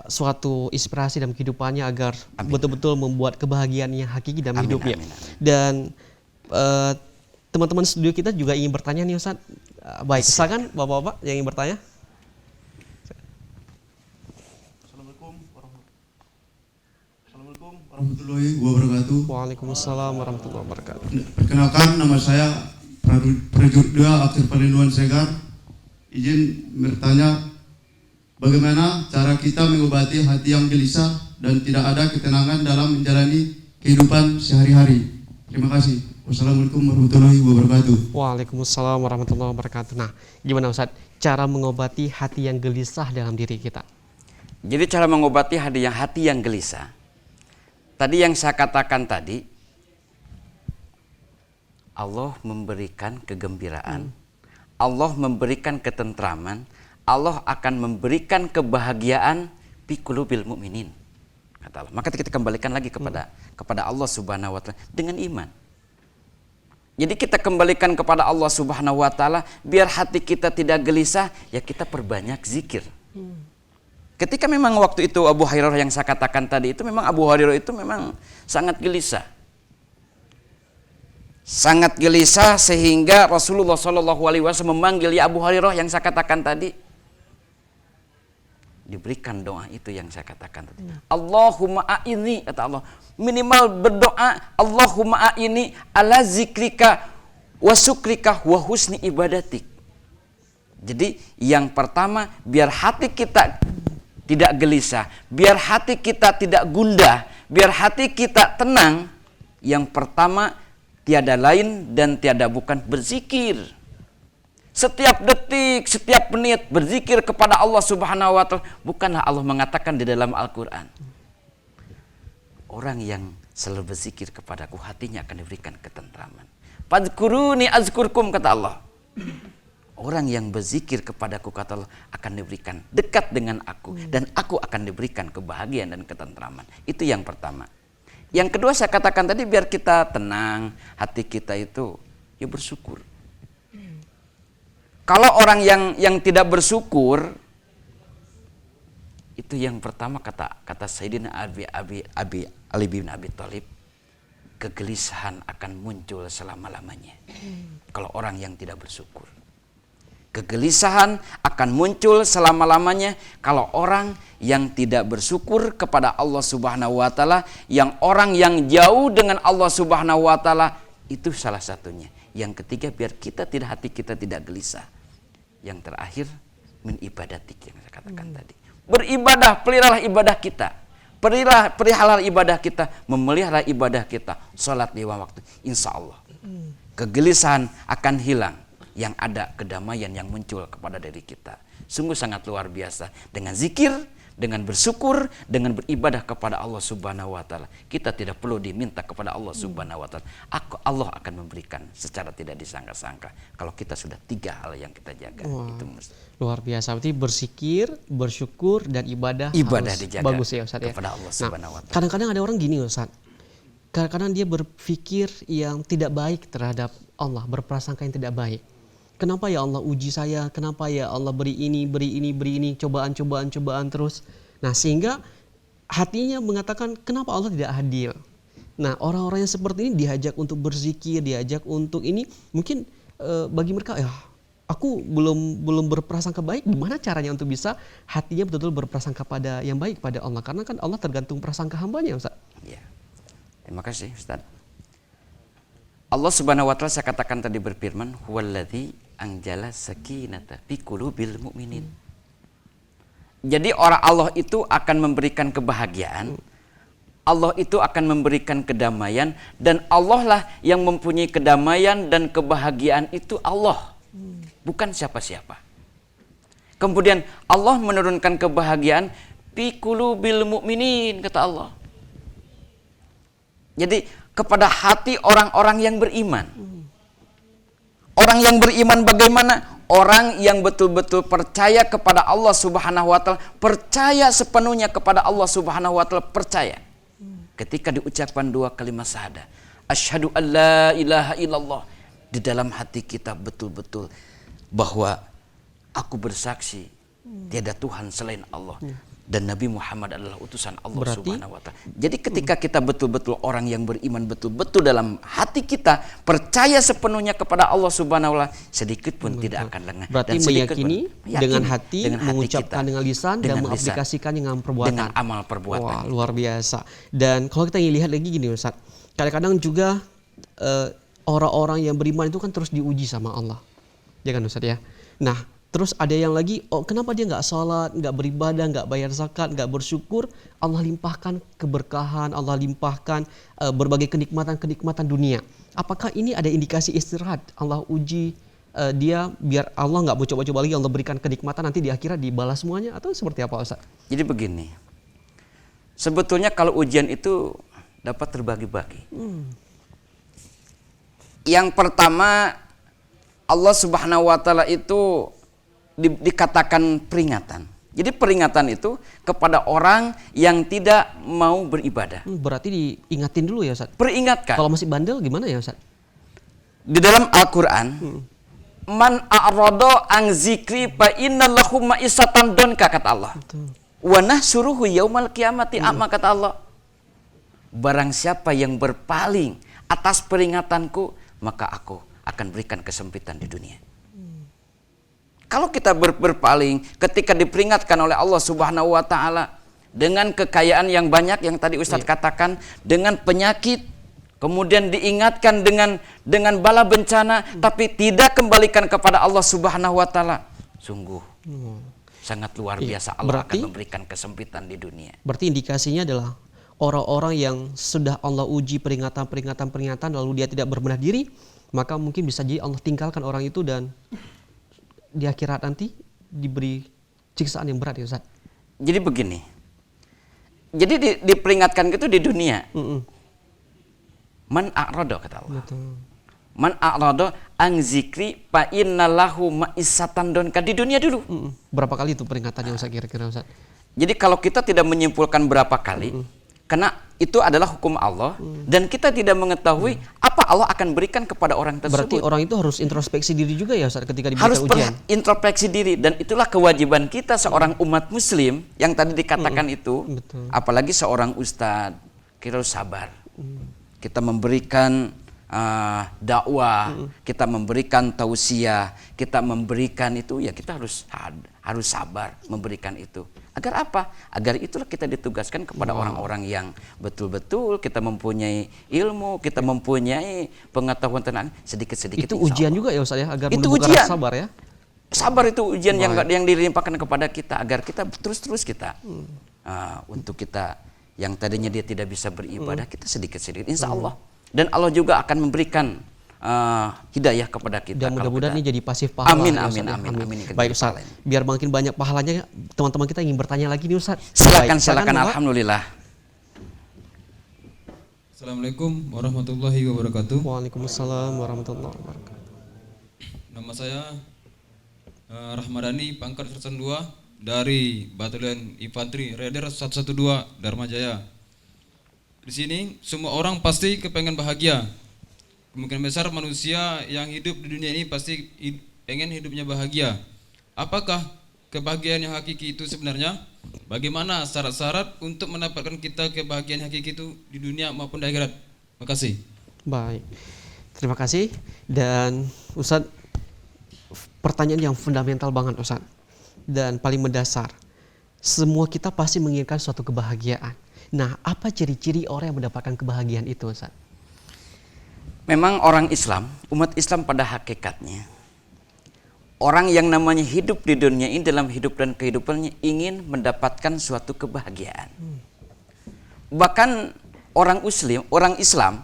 suatu inspirasi dalam kehidupannya agar betul-betul membuat kebahagiaan yang hakiki dalam hidupnya. Amin. Dan teman-teman studio kita juga ingin bertanya nih Ustaz. Baik, silakan Bapak-bapak yang ingin bertanya. Assalamualaikum warahmatullahi wabarakatuh. Waalaikumsalam warahmatullahi wabarakatuh. Perkenalkan, nama saya Prajurit 2 Akhir Perlindungan Segar. Izin bertanya, bagaimana cara kita mengobati hati yang gelisah dan tidak ada ketenangan dalam menjalani kehidupan sehari-hari? Terima kasih. Wassalamualaikum warahmatullahi wabarakatuh. Waalaikumsalam warahmatullahi wabarakatuh. Nah, gimana Ustaz cara mengobati hati yang gelisah dalam diri kita? Jadi cara mengobati hati yang gelisah, tadi yang saya katakan tadi, Allah memberikan kegembiraan, Allah memberikan ketentraman, Allah akan memberikan kebahagiaan fi qulubil mu'minin, kata Allah. Maka kita kembalikan lagi kepada Allah Subhanahu wa taala dengan iman. Jadi kita kembalikan kepada Allah Subhanahu wa taala biar hati kita tidak gelisah, ya kita perbanyak zikir. Ketika memang waktu itu Abu Hurairah yang saya katakan tadi itu, memang Abu Hurairah itu memang sangat gelisah. Sangat gelisah sehingga Rasulullah SAW memanggil ya Abu Hurairah yang saya katakan tadi. Diberikan doa itu yang saya katakan tadi. Allahumma a'inni, kata Allah. Minimal berdoa, Allahumma a'inni ala zikrika wa syukrika wa husni ibadatik. Jadi yang pertama, biar hati kita tidak gelisah, biar hati kita tidak gundah, biar hati kita tenang, yang pertama tiada lain dan tiada bukan berzikir. Setiap detik, setiap menit berzikir kepada Allah Subhanahu wa taala. Bukanlah Allah mengatakan di dalam Al-Qur'an, orang yang selalu berzikir kepadaku, hatinya akan diberikan ketentraman. Fadhkuruni azkurkum, kata Allah. Orang yang berzikir kepadaku, kata Allah, akan diberikan dekat dengan aku, dan aku akan diberikan kebahagiaan dan ketentraman. Itu yang pertama. Yang kedua saya katakan tadi, biar kita tenang, hati kita itu ya bersyukur. Kalau orang yang tidak bersyukur, itu yang pertama kata Sayyidina Ali bin Abi Thalib, kegelisahan akan muncul selama-lamanya. Kalau orang yang tidak bersyukur, kegelisahan akan muncul selama-lamanya kalau orang yang tidak bersyukur kepada Allah Subhanahu wa taala, yang orang yang jauh dengan Allah Subhanahu wa taala, itu salah satunya. Yang ketiga, biar hati kita tidak gelisah. Yang terakhir, min ibadatik yang saya katakan tadi. Beribadah, peliharalah ibadah kita. Peliharalah ibadah kita, memelihara ibadah kita, salat 5 waktu. Insya Allah Kegelisahan akan hilang. Yang ada kedamaian yang muncul kepada diri kita. Sungguh sangat luar biasa. Dengan zikir, dengan bersyukur, dengan beribadah kepada Allah Subhanahu wa taala. Kita tidak perlu diminta kepada Allah Subhanahu wa taala. Allah akan memberikan secara tidak disangka-sangka. Kalau kita sudah 3 hal yang kita jaga. Itu luar biasa. Berarti berzikir, bersyukur, dan ibadah harus dijaga bagus ya Ustaz ya. kepada Allah Subhanahu wa taala. Kadang-kadang ada orang gini Ustaz. Kadang-kadang dia berpikir yang tidak baik terhadap Allah, berprasangka yang tidak baik. Kenapa ya Allah uji saya? Kenapa ya Allah beri ini, cobaan terus. Nah, sehingga hatinya mengatakan kenapa Allah tidak adil. Nah, orang-orang yang seperti ini diajak untuk berzikir, diajak untuk ini, mungkin bagi mereka ya aku belum berprasangka baik. Gimana caranya untuk bisa hatinya betul-betul berprasangka pada yang baik pada Allah? Karena kan Allah tergantung prasangka hambanya, Ustaz. Ya. Terima kasih, Ustaz. Allah Subhanahu wa taala saya katakan tadi berfirman, "Huwallazi anjala sakinata fi qulubil mu'minin." Jadi orang Allah itu akan memberikan kebahagiaan. Allah itu akan memberikan kedamaian, dan Allah lah yang mempunyai kedamaian dan kebahagiaan itu Allah. Bukan siapa-siapa. Kemudian Allah menurunkan kebahagiaan fi qulubil mu'minin, kata Allah. Jadi kepada hati orang-orang yang beriman. Orang yang beriman bagaimana? Orang yang betul-betul percaya kepada Allah Subhanahu wa taala, percaya sepenuhnya kepada Allah Subhanahu wa taala, percaya. Ketika diucapkan 2 kalimat syahadah, asyhadu an la ilaha illallah, di dalam hati kita betul-betul bahwa aku bersaksi tiada Tuhan selain Allah. Dan Nabi Muhammad adalah utusan Allah Subhanahu wa taala. Jadi ketika kita betul-betul orang yang beriman, betul-betul dalam hati kita percaya sepenuhnya kepada Allah Subhanahu wa taala, sedikit pun tidak akan lengah. Berarti dan meyakini dengan hati, mengucapkan kita, dengan lisan, dan mengaplikasikan dengan perbuatan. Dengan amal perbuatan. Wah, luar biasa. Dan kalau kita lihat lagi gini Ustaz, kadang-kadang juga orang-orang yang beriman itu kan terus diuji sama Allah. Ya kan Ustaz ya? Nah, terus ada yang lagi, kenapa dia nggak sholat, nggak beribadah, nggak bayar zakat, nggak bersyukur? Allah limpahkan keberkahan, Allah limpahkan berbagai kenikmatan dunia. Apakah ini ada indikasi istirahat? Allah uji dia biar Allah nggak mau coba-coba lagi, Allah berikan kenikmatan, nanti di akhirat dibalas semuanya, atau seperti apa Ustaz? Jadi begini, sebetulnya kalau ujian itu dapat terbagi-bagi. Yang pertama, Allah Subhanahu wa taala itu dikatakan peringatan. Jadi peringatan itu kepada orang yang tidak mau beribadah. Berarti diingatin dulu ya Ustaz? Peringatkan. Kalau masih bandel gimana ya Ustaz? Di dalam Al-Quran, man a'rada an zikri fa inna lahu ma'isatan donka, kata Allah. Wa nahsuruhu yaumal qiyamati a'ma, kata Allah. Barang siapa yang berpaling atas peringatanku, maka aku akan berikan kesempitan di dunia. Kalau kita berpaling ketika diperingatkan oleh Allah Subhanahu wa taala dengan kekayaan yang banyak yang tadi Ustadz katakan, dengan penyakit, kemudian diingatkan dengan bala bencana, tapi tidak kembalikan kepada Allah Subhanahu wa taala, sungguh sangat luar biasa. Allah akan memberikan kesempitan di dunia. Berarti indikasinya adalah orang-orang yang sudah Allah uji peringatan lalu dia tidak berbenah diri, maka mungkin bisa jadi Allah tinggalkan orang itu dan di akhirat nanti diberi siksaan yang berat ya Ustaz. Jadi begini. Jadi diperingatkan gitu di dunia. Man a'rada, kata Allah. Betul. Man a'rada an zikri fa inna lahu ma'isatan donka, di dunia dulu. Berapa kali itu peringatannya Ustaz kira-kira Ustaz? Jadi kalau kita tidak menyimpulkan berapa kali, karena itu adalah hukum Allah, dan kita tidak mengetahui apa Allah akan berikan kepada orang tersebut. Berarti orang itu harus introspeksi diri juga ya Ustaz ketika diberikan ujian? Harus introspeksi diri, dan itulah kewajiban kita seorang umat muslim yang tadi dikatakan itu. Betul. Apalagi seorang ustadz, kita harus sabar. Kita memberikan dakwah, kita memberikan tausiah, kita memberikan itu, ya kita harus sabar memberikan itu. Agar apa? Agar itulah kita ditugaskan kepada orang-orang yang betul-betul kita mempunyai ilmu, kita mempunyai pengetahuan tentang sedikit-sedikit. Itu ujian juga ya Ustaz ya, agar itu menumbuhkan ujian. rasa sabar ya. Sabar itu ujian yang dilimpahkan kepada kita, agar kita terus kita untuk kita yang tadinya dia tidak bisa beribadah, kita sedikit-sedikit, insya Allah. Dan Allah juga akan memberikan hidayah kepada kita. Dan kalau mudah-mudahan kita- ini jadi pasif pahala. Amin, ya, amin, Ustaz, ya. amin, amin. Baik Ustaz, biar makin banyak pahalanya, teman-teman kita ingin bertanya lagi nih Ustaz. Silakan, Baik, silakan. Bapak. Alhamdulillah. Assalamualaikum warahmatullahi wabarakatuh. Waalaikumsalam warahmatullahi wabarakatuh. Nama saya Rahmadani, pangkat sersan 2 dari Batalion Infanteri Raider 112 Dharma Jaya. Di sini semua orang pasti kepengen bahagia. Kemungkinan besar manusia yang hidup di dunia ini pasti pengen hidupnya bahagia. Apakah kebahagiaan yang hakiki itu sebenarnya? Bagaimana syarat-syarat untuk mendapatkan kita kebahagiaan hakiki itu di dunia maupun di akhirat? Terima kasih. Baik, terima kasih. Dan Ustadz, pertanyaan yang fundamental banget Ustadz, dan paling mendasar. Semua kita pasti menginginkan suatu kebahagiaan. Nah, apa ciri-ciri orang yang mendapatkan kebahagiaan itu Ustadz? Memang orang Islam, umat Islam pada hakikatnya, orang yang namanya hidup di dunia ini dalam hidup dan kehidupannya ingin mendapatkan suatu kebahagiaan. Bahkan orang Islam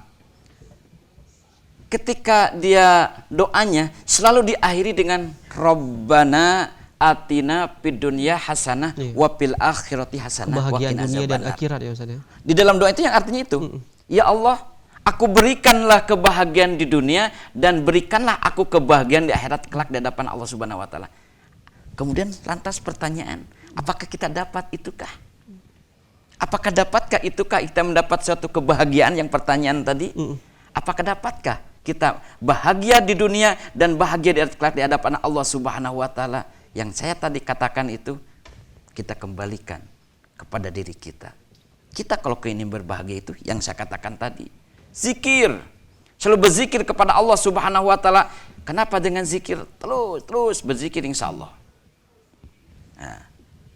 ketika dia doanya selalu diakhiri dengan Rabbana atina fid dunya hasanah wa fil akhirati hasanah wa Kebahagiaan qina dunia dan azabannar. akhirat ya Ustadz ya. Di dalam doa itu yang artinya itu, ya Allah, aku berikanlah kebahagiaan di dunia dan berikanlah aku kebahagiaan di akhirat kelak di hadapan Allah Subhanahu wa taala. Kemudian lantas pertanyaan, apakah kita dapat itukah? Apakah dapatkah itukah kita mendapat suatu kebahagiaan yang pertanyaan tadi? Apakah dapatkah kita bahagia di dunia dan bahagia di akhirat kelak di hadapan Allah Subhanahu wa taala? Yang saya tadi katakan itu kita kembalikan kepada diri kita. Kita kalau ingin berbahagia itu yang saya katakan tadi, zikir, selalu berzikir kepada Allah Subhanahu wa taala. Kenapa dengan zikir? Terus berzikir insyaallah. Nah,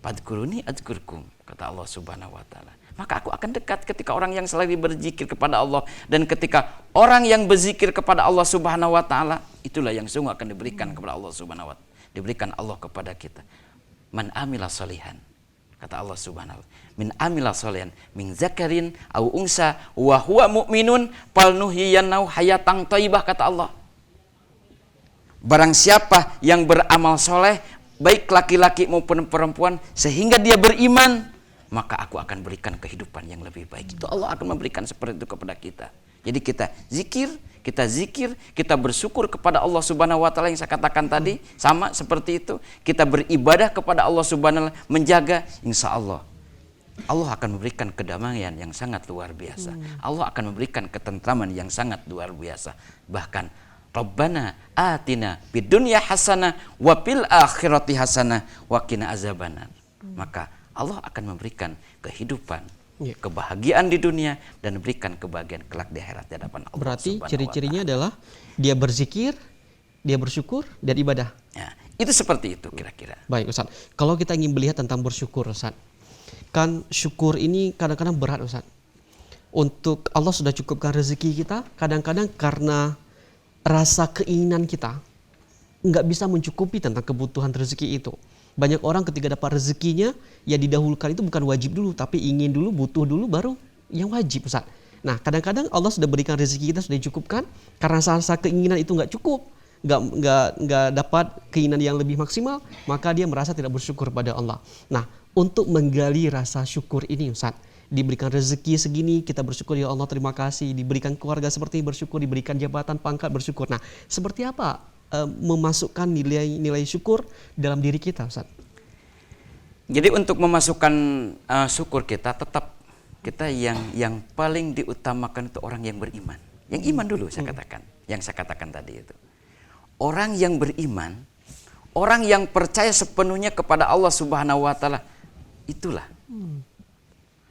fadkuruni adzkurkum, kata Allah Subhanahu wa taala. Maka aku akan dekat ketika orang yang selalu berzikir kepada Allah, dan ketika orang yang berzikir kepada Allah Subhanahu wa taala, itulah yang sungguh akan diberikan kepada Allah Subhanahu wa taala. Diberikan Allah kepada kita. Man amila solihan, kata Allah Subhanahu wa taala, min amila solihan min zakarin au unsa wa huwa mu'minun falnuhyiyannahu hayatan thayyibah, kata Allah. Barang siapa yang beramal soleh, baik laki-laki maupun perempuan, sehingga dia beriman, maka aku akan berikan kehidupan yang lebih baik. Itu Allah akan memberikan seperti itu kepada kita. Jadi kita zikir, kita bersyukur kepada Allah Subhanahu wa taala yang saya katakan tadi, sama seperti itu. Kita beribadah kepada Allah Subhanahu wa taala, menjaga, insya Allah Allah akan memberikan kedamaian yang sangat luar biasa. Allah akan memberikan ketentraman yang sangat luar biasa. Bahkan Rabbana atina fid dunya hasanah wa fil akhirati hasanah wa qina azabannar. Maka Allah akan memberikan kehidupan, kebahagiaan di dunia, dan berikan kebahagiaan kelak di akhirat di hadapan Allah. Berarti Subhanahu wa ciri-cirinya ta'ala. adalah dia berzikir, dia bersyukur, dan ibadah. Ya, itu seperti itu kira-kira. Baik Ustaz, kalau kita ingin melihat tentang bersyukur Ustaz, kan syukur ini kadang-kadang berat Ustaz. Untuk Allah sudah cukupkan rezeki kita, kadang-kadang karena rasa keinginan kita nggak bisa mencukupi tentang kebutuhan rezeki itu. Banyak orang ketika dapat rezekinya, ya didahulukan itu bukan wajib dulu, tapi ingin dulu, butuh dulu, baru yang wajib Ustaz. Nah kadang-kadang Allah sudah berikan rezeki kita, sudah dicukupkan, karena rasa keinginan itu nggak cukup, nggak dapat keinginan yang lebih maksimal, maka dia merasa tidak bersyukur pada Allah. Nah untuk menggali rasa syukur ini Ustaz, diberikan rezeki segini kita bersyukur, ya Allah terima kasih, diberikan keluarga seperti ini bersyukur, diberikan jabatan pangkat bersyukur. Nah seperti apa memasukkan nilai-nilai syukur dalam diri kita Ustaz? Jadi untuk memasukkan syukur kita, tetap kita yang paling diutamakan itu orang yang beriman. Yang iman dulu saya katakan, yang saya katakan tadi itu. Orang yang beriman, orang yang percaya sepenuhnya kepada Allah Subhanahu wa taala, itulah.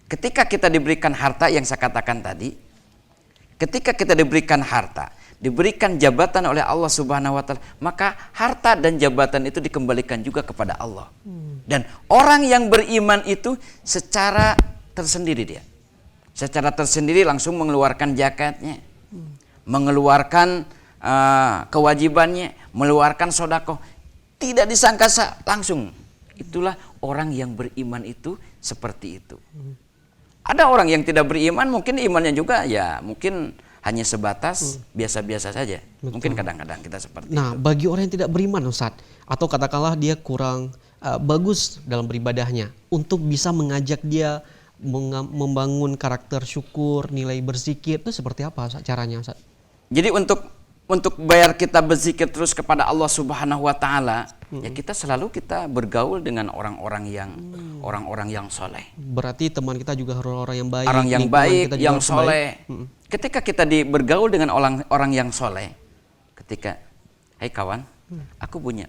Ketika kita diberikan harta yang saya katakan tadi, ketika kita diberikan harta, diberikan jabatan oleh Allah Subhanahu wa taala, maka harta dan jabatan itu dikembalikan juga kepada Allah. Dan orang yang beriman itu secara tersendiri dia. Secara tersendiri langsung mengeluarkan zakatnya, mengeluarkan kewajibannya, mengeluarkan sedekah. Tidak disangka langsung. Itulah orang yang beriman itu seperti itu. Ada orang yang tidak beriman, mungkin imannya juga ya mungkin hanya sebatas biasa-biasa saja. Mungkin kadang-kadang kita seperti Nah, bagi orang yang tidak beriman Ustaz, atau katakanlah dia kurang bagus dalam beribadahnya, untuk bisa mengajak dia membangun karakter syukur, nilai berzikir, itu seperti apa Ustaz, caranya Ustaz? Jadi untuk bayar kita berzikir terus kepada Allah Subhanahu wa taala, ya kita selalu bergaul dengan orang-orang yang soleh. Berarti teman kita juga harus orang yang baik, Orang yang lingkungan baik, kita juga yang harus soleh. baik. Ketika kita bergaul dengan orang yang soleh, ketika, hai kawan, aku punya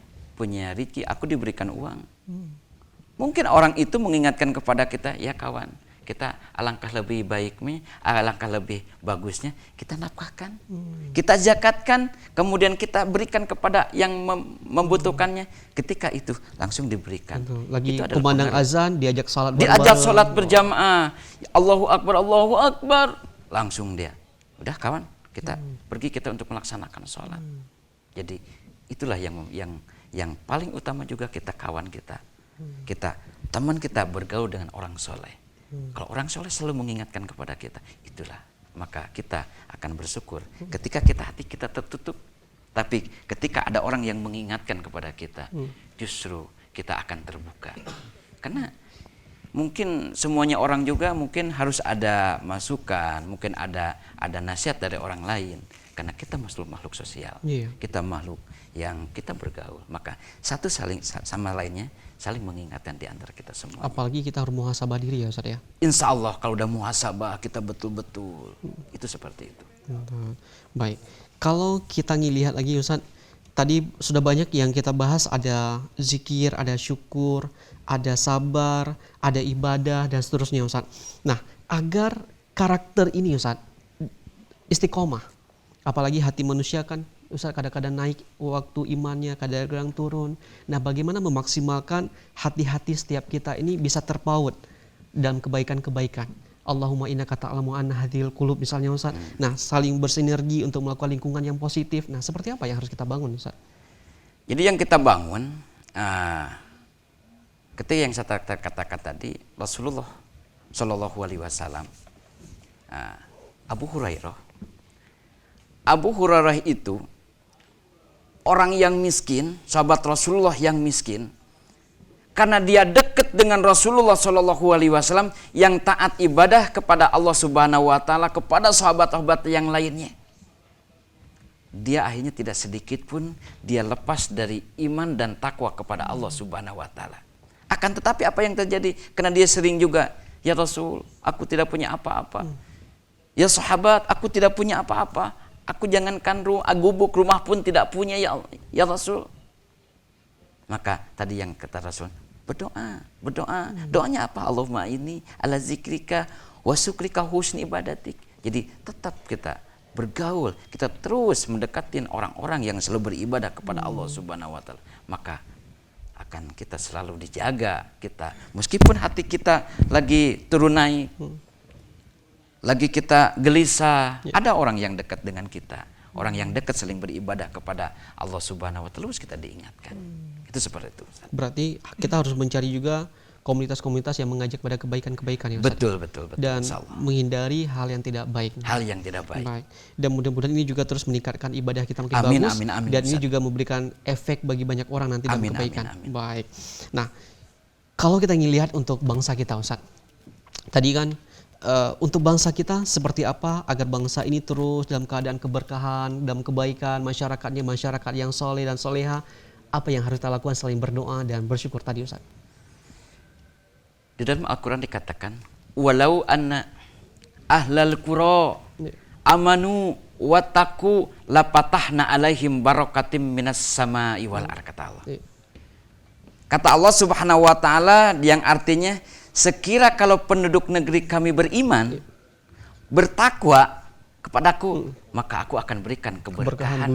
rezeki, aku diberikan uang. Mungkin orang itu mengingatkan kepada kita, ya kawan, kita alangkah lebih baiknya, alangkah lebih bagusnya kita nafkahkan, kita zakatkan, kemudian kita berikan kepada yang membutuhkannya. Ketika itu langsung diberikan. Lagi Itu adalah kumandang pengaruh. azan, diajak salat Diajak bareng-bareng. sholat berjamaah, Allahu Akbar, langsung dia, udah kawan, kita pergi kita untuk melaksanakan sholat. Jadi itulah yang paling utama juga kita kawan kita, teman kita bergaul dengan orang soleh. Kalau orang soleh selalu mengingatkan kepada kita, itulah maka kita akan bersyukur. Ketika hati kita tertutup, tapi ketika ada orang yang mengingatkan kepada kita, justru kita akan terbuka. Karena mungkin semuanya orang juga mungkin harus ada masukan, mungkin ada nasihat dari orang lain. Karena kita makhluk sosial, kita makhluk yang kita bergaul. Maka satu saling sama lainnya saling mengingatkan di antara kita semua. Apalagi kita harus muhasabah diri ya Ustaz ya. Insya Allah kalau udah muhasabah kita betul-betul itu seperti itu. Baik, kalau kita ngelihat lagi Ustaz, tadi sudah banyak yang kita bahas, ada zikir, ada syukur, ada sabar, ada ibadah dan seterusnya Ustaz. Nah, agar karakter ini Ustaz istiqomah, apalagi hati manusia kan Ustaz kadang-kadang naik waktu imannya, kadang-kadang turun. Nah, bagaimana memaksimalkan hati-hati setiap kita ini bisa terpaut dalam kebaikan-kebaikan. Allahumma innaka ta'lamu anna hadhil qulub misalnya Ustaz. Nah, saling bersinergi untuk melakukan lingkungan yang positif. Nah, seperti apa yang harus kita bangun Ustaz? Jadi yang kita bangun, ketika yang saya katakan tadi, Rasulullah Shallallahu Alaihi Wasallam, Abu Hurairah itu orang yang miskin, sahabat Rasulullah yang miskin, karena dia dekat dengan Rasulullah Shallallahu Alaihi Wasallam yang taat ibadah kepada Allah Subhanahu Wa Taala, kepada sahabat-sahabat yang lainnya, dia akhirnya tidak sedikit pun dia lepas dari iman dan takwa kepada Allah Subhanahu Wa Taala. Akan tetapi apa yang terjadi? Karena dia sering juga, ya Rasul, aku tidak punya apa-apa. Ya sahabat, aku tidak punya apa-apa. Aku jangankan gubuk, rumah pun tidak punya ya Rasul. Maka tadi yang kata Rasul, berdoa. Doanya apa? Allahumma inni ala zikrika wa syukrika husni ibadatik. Jadi tetap kita bergaul, kita terus mendekatin orang-orang yang selalu beribadah kepada Allah Subhanahu wa taala. Maka akan kita selalu dijaga kita. Meskipun hati kita lagi turun naik, lagi kita gelisah, ada orang yang dekat dengan kita. Orang yang dekat saling beribadah kepada Allah Subhanahu wa taala, terus kita diingatkan. Itu seperti itu. Berarti kita harus mencari juga komunitas-komunitas yang mengajak pada kebaikan-kebaikan ya Ustaz. Betul. Dan menghindari hal yang tidak baik. Hal yang tidak baik. Dan mudah-mudahan ini juga terus meningkatkan ibadah kita makin bagus. Amin, dan ini Ustaz. juga memberikan efek bagi banyak orang nanti dalam kebaikan. Amin. Baik. Nah, kalau kita ngelihat untuk bangsa kita Ustaz, tadi kan untuk bangsa kita seperti apa agar bangsa ini terus dalam keadaan keberkahan, dalam kebaikan, masyarakatnya masyarakat yang soleh dan soleha, apa yang harus kita lakukan selain berdoa dan bersyukur tadi Ustaz? Di dalam Al-Quran dikatakan, walau anna ahlal qura amanu wattaqu lapatahna alaihim barakatim minas sama'i wal ardh, kata Allah. Kata Allah Subhanahu wa taala yang artinya, sekira kalau penduduk negeri kami beriman, bertakwa kepadaku, maka aku akan berikan keberkahan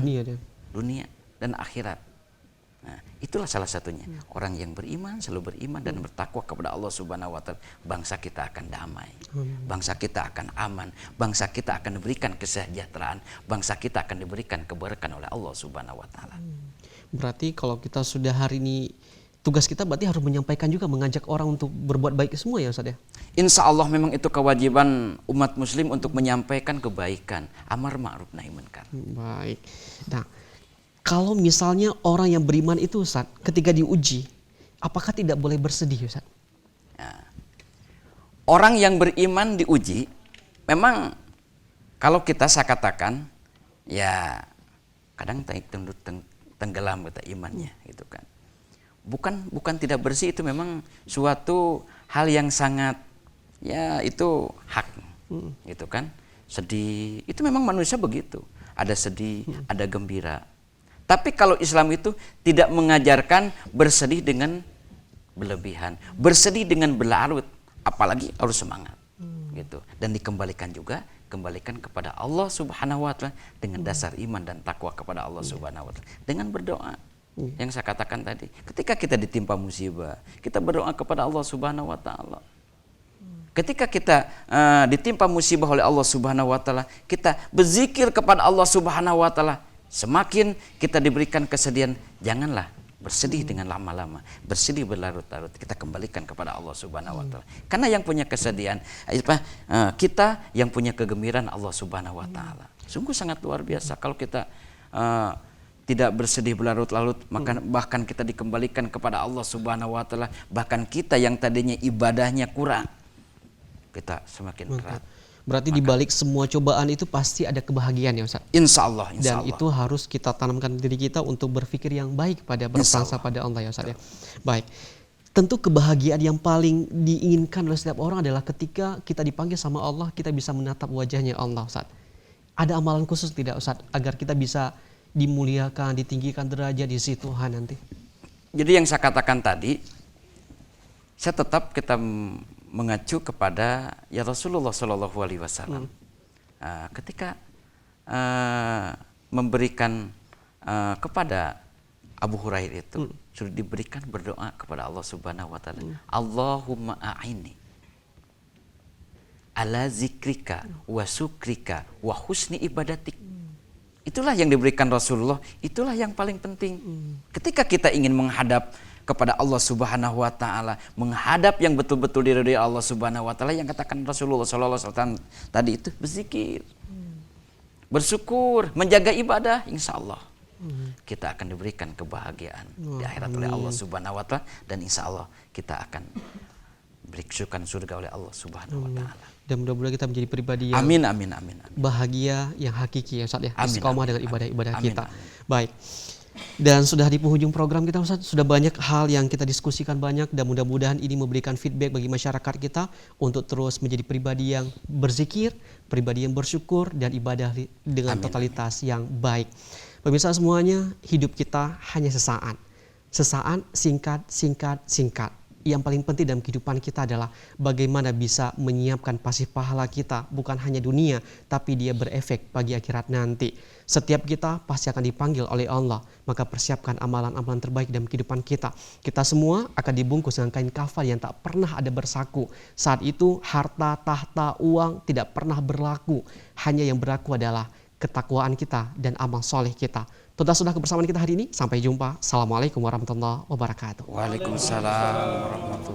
dunia dan akhirat. Nah, itulah salah satunya. Orang yang beriman, selalu beriman dan bertakwa kepada Allah Subhanahu wa taala, bangsa kita akan damai. Bangsa kita akan aman, bangsa kita akan diberikan kesejahteraan, bangsa kita akan diberikan keberkahan oleh Allah Subhanahu wa taala. Berarti kalau kita sudah hari ini tugas kita berarti harus menyampaikan juga, mengajak orang untuk berbuat baik semua ya Ustaz ya. Insya Allah memang itu kewajiban umat muslim untuk menyampaikan kebaikan, amar ma'ruf nahi munkar. Baik. Nah, kalau misalnya orang yang beriman itu Ustaz, ketika diuji, apakah tidak boleh bersedih Ustaz? Orang yang beriman diuji, memang kalau saya katakan, ya kadang tenggelam kita imannya gitu kan. Bukan tidak bersih, itu memang suatu hal yang sangat, ya itu hak gitu kan. Sedih, itu memang manusia begitu. Ada sedih, ada gembira. Tapi kalau Islam itu tidak mengajarkan bersedih dengan berlebihan, bersedih dengan berlarut, apalagi harus semangat gitu. Dan kembalikan kepada Allah Subhanahu wa taala dengan dasar iman dan takwa kepada Allah Subhanahu wa taala, dengan berdoa. Yang saya katakan tadi, ketika kita ditimpa musibah, kita berdoa kepada Allah Subhanahu wa taala. Ketika kita ditimpa musibah oleh Allah Subhanahu wa taala, kita berzikir kepada Allah Subhanahu wa taala. Semakin kita diberikan kesedihan, janganlah bersedih dengan lama-lama, bersedih berlarut-larut. Kita kembalikan kepada Allah Subhanahu wa taala. Karena yang punya kesedihan, kita yang punya kegembiraan Allah Subhanahu wa taala. Sungguh sangat luar biasa kalau kita tidak bersedih berlarut-larut, maka bahkan kita dikembalikan kepada Allah Subhanahu wa taala. Bahkan kita yang tadinya ibadahnya kurang, kita semakin erat. Berarti di balik semua cobaan itu pasti ada kebahagiaan ya Ustaz. Insya Allah. Dan itu harus kita tanamkan diri kita untuk berpikir yang baik pada berbangsa pada Allah ya Ustaz ya. Baik. Tentu kebahagiaan yang paling diinginkan oleh setiap orang adalah ketika kita dipanggil sama Allah, kita bisa menatap wajahnya Allah Ustaz. Ada amalan khusus tidak Ustaz agar kita bisa dimuliakan, ditinggikan derajat di sisi Tuhan nanti? Jadi yang saya katakan tadi, saya tetap kita mengacu kepada ya Rasulullah Shallallahu Alaihi Wasallam. Ketika memberikan kepada Abu Hurairah itu sudah diberikan berdoa kepada Allah Subhanahu Wa Taala. Allahumma a'ini ala zikrika wa sukrika wa husni ibadatik. Itulah yang diberikan Rasulullah, itulah yang paling penting. Ketika kita ingin menghadap kepada Allah Subhanahu wa taala, menghadap yang betul-betul diridhai Allah Subhanahu wa taala, yang katakan Rasulullah sallallahu alaihi wasallam tadi itu berzikir. Bersyukur, menjaga ibadah, insyaallah kita akan diberikan kebahagiaan di akhirat oleh Allah Subhanahu wa taala, dan insyaallah kita akan diberikan surga oleh Allah Subhanahu wa taala. Dan mudah-mudahan kita menjadi pribadi yang amin. bahagia, yang hakiki ya Ustaz ya, istiqomah dengan ibadah-ibadah kita. Amin. Baik. Dan sudah di penghujung program kita Ustaz, sudah banyak hal yang kita diskusikan banyak, dan mudah-mudahan ini memberikan feedback bagi masyarakat kita untuk terus menjadi pribadi yang berzikir, pribadi yang bersyukur, dan ibadah dengan totalitas yang baik. Pemirsa semuanya, hidup kita hanya sesaat. Sesaat, singkat. Yang paling penting dalam kehidupan kita adalah bagaimana bisa menyiapkan pasif pahala kita, bukan hanya dunia, tapi dia berefek bagi akhirat nanti. Setiap kita pasti akan dipanggil oleh Allah, maka persiapkan amalan-amalan terbaik dalam kehidupan kita. Kita semua akan dibungkus dengan kain kafan yang tak pernah ada bersaku. Saat itu harta, tahta, uang tidak pernah berlaku. Hanya yang berlaku adalah ketakwaan kita dan amal soleh kita. Tuntas sudah kebersamaan kita hari ini. Sampai jumpa. Assalamualaikum warahmatullahi wabarakatuh. Waalaikumsalam warahmatullahi wabarakatuh.